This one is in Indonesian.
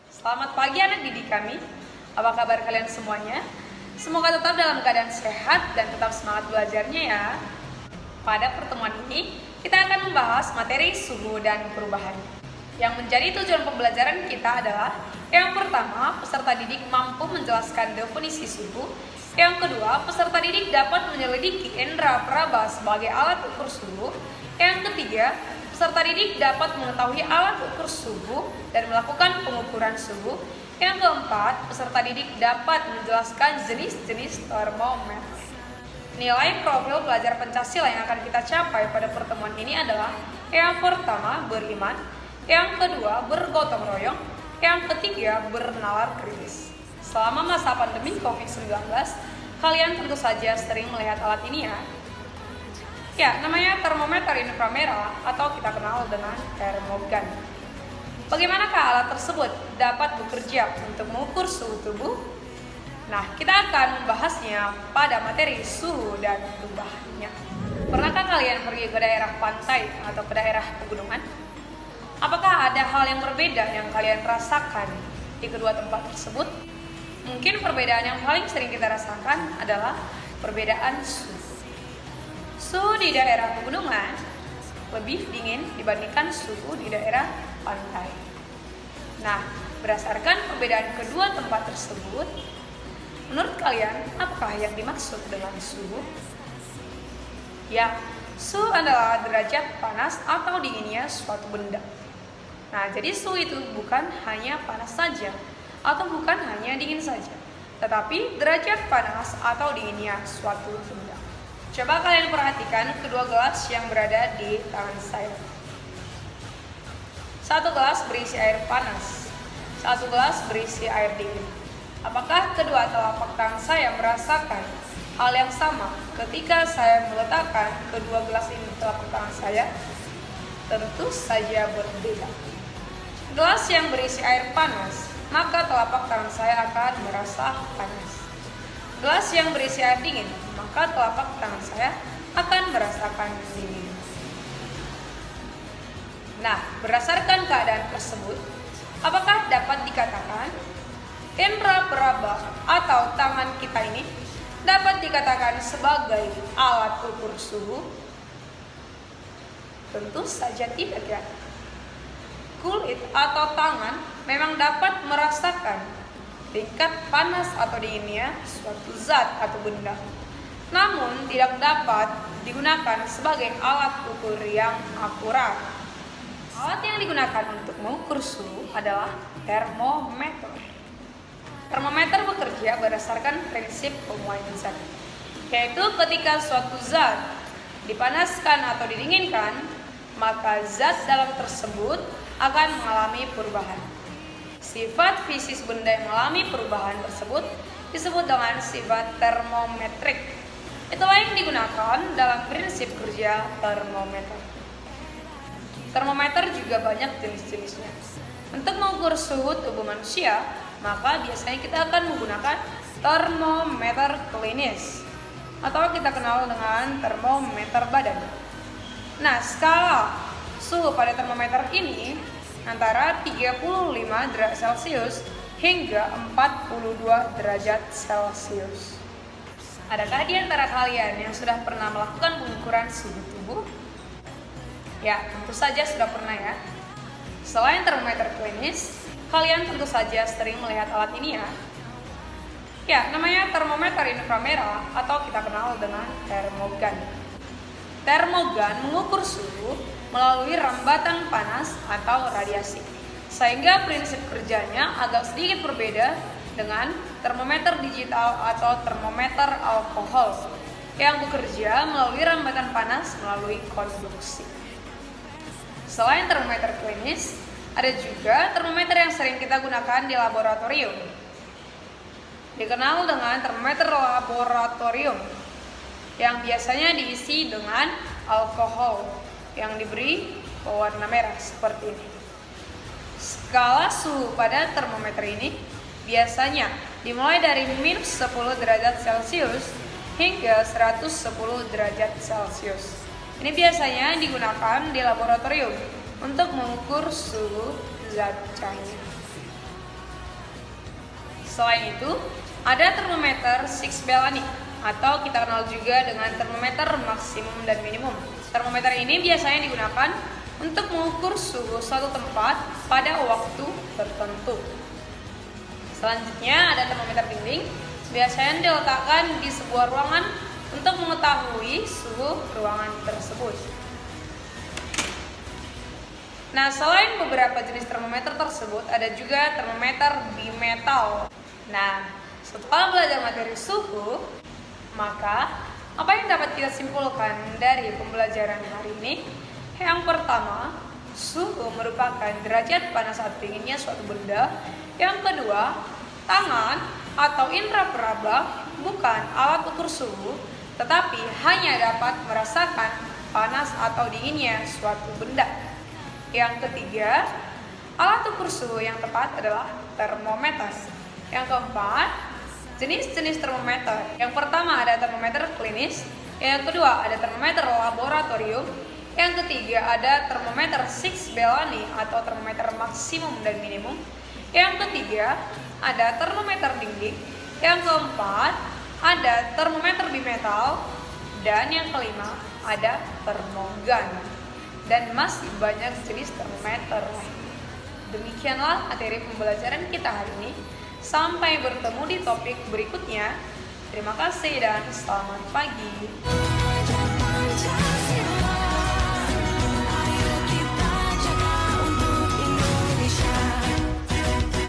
Selamat pagi anak didik kami. Apa kabar kalian semuanya? Semoga tetap dalam keadaan sehat dan tetap semangat belajarnya ya. Pada pertemuan ini, kita akan membahas materi suhu dan perubahan. Yang menjadi tujuan pembelajaran kita adalah yang pertama, peserta didik mampu menjelaskan definisi suhu. Yang kedua, peserta didik dapat menyelidiki indera peraba sebagai alat ukur suhu. Yang ketiga, peserta didik dapat mengetahui alat ukur suhu dan melakukan pengukuran suhu. Yang keempat, peserta didik dapat menjelaskan jenis-jenis termometer. Nilai profil belajar Pancasila yang akan kita capai pada pertemuan ini adalah yang pertama, beriman. Yang kedua, bergotong royong. Yang ketiga, bernalar kritis. Selama masa pandemi COVID-19, kalian tentu saja sering melihat alat ini ya. Ya, namanya termometer inframerah atau kita kenal dengan termogan. Bagaimanakah alat tersebut dapat bekerja untuk mengukur suhu tubuh? Nah, kita akan membahasnya pada materi suhu dan perubahannya. Pernahkah kalian pergi ke daerah pantai atau ke daerah pegunungan? Apakah ada hal yang berbeda yang kalian rasakan di kedua tempat tersebut? Mungkin perbedaan yang paling sering kita rasakan adalah perbedaan suhu. Suhu di daerah pegunungan lebih dingin dibandingkan suhu di daerah pantai. Nah, berdasarkan perbedaan kedua tempat tersebut, menurut kalian apakah yang dimaksud dengan suhu? Ya, suhu adalah derajat panas atau dinginnya suatu benda. Nah, jadi suhu itu bukan hanya panas saja atau bukan hanya dingin saja, tetapi derajat panas atau dinginnya suatu benda. Coba kalian perhatikan kedua gelas yang berada di tangan saya. Satu gelas berisi air panas, satu gelas berisi air dingin. Apakah kedua telapak tangan saya merasakan hal yang sama ketika saya meletakkan kedua gelas ini di telapak tangan saya? Tentu saja berbeda. Gelas yang berisi air panas, maka telapak tangan saya akan merasa panas. Gelas yang berisi air dingin, maka telapak tangan saya akan merasakan dingin. Nah, berdasarkan keadaan tersebut, apakah dapat dikatakan indera peraba atau tangan kita ini dapat dikatakan sebagai alat ukur suhu? Tentu saja tidak ya. Kulit atau tangan memang dapat merasakan tingkat panas atau dinginnya suatu zat atau benda, namun tidak dapat digunakan sebagai alat ukur yang akurat. Alat yang digunakan untuk mengukur suhu adalah termometer. Termometer bekerja berdasarkan prinsip pemuaian zat, yaitu ketika suatu zat dipanaskan atau didinginkan, maka zat dalam tersebut akan mengalami perubahan. Sifat fisis benda yang mengalami perubahan tersebut disebut dengan sifat termometrik. Itulah yang digunakan dalam prinsip kerja termometer. Termometer juga banyak jenis-jenisnya. Untuk mengukur suhu tubuh manusia, maka biasanya kita akan menggunakan termometer klinis atau kita kenal dengan termometer badan. Nah, skala suhu pada termometer ini antara 35 derajat Celcius hingga 42 derajat Celcius. Adakah di antara kalian yang sudah pernah melakukan pengukuran suhu tubuh? Ya, tentu saja sudah pernah ya. Selain termometer klinis, kalian tentu saja sering melihat alat ini ya. Ya, namanya termometer inframerah atau kita kenal dengan termogan. Termogan mengukur suhu melalui rambatan panas atau radiasi, sehingga prinsip kerjanya agak sedikit berbeda dengan termometer digital atau termometer alkohol yang bekerja melalui rambatan panas melalui konduksi. Selain termometer klinis, ada juga termometer yang sering kita gunakan di laboratorium, dikenal dengan termometer laboratorium, yang biasanya diisi dengan alkohol yang diberi pewarna merah seperti ini. Skala suhu pada termometer ini biasanya dimulai dari minus 10 derajat Celcius hingga 110 derajat Celcius. Ini biasanya digunakan di laboratorium untuk mengukur suhu zat cair. Selain itu, ada termometer Six Bellani atau kita kenal juga dengan termometer maksimum dan minimum. Termometer ini biasanya digunakan untuk mengukur suhu suatu tempat pada waktu tertentu. Selanjutnya ada termometer dinding, biasanya diletakkan di sebuah ruangan untuk mengetahui suhu ruangan tersebut. Nah, selain beberapa jenis termometer tersebut, ada juga termometer bimetal. Nah, setelah belajar materi suhu, maka apa yang dapat kita simpulkan dari pembelajaran hari ini? Yang pertama, suhu merupakan derajat panas atau dinginnya suatu benda. Yang kedua, tangan atau indera peraba bukan alat ukur suhu, tetapi hanya dapat merasakan panas atau dinginnya suatu benda. Yang ketiga, alat ukur suhu yang tepat adalah termometer. Yang keempat, jenis-jenis termometer. Yang pertama ada termometer klinis, yang kedua ada termometer laboratorium, yang ketiga ada termometer Six Bellani atau termometer maksimum dan minimum, yang ketiga ada termometer dinding, yang keempat ada termometer bimetal, dan yang kelima ada termogan. Dan masih banyak jenis termometer. Demikianlah materi pembelajaran kita hari ini. Sampai bertemu di topik berikutnya. Terima kasih dan selamat pagi.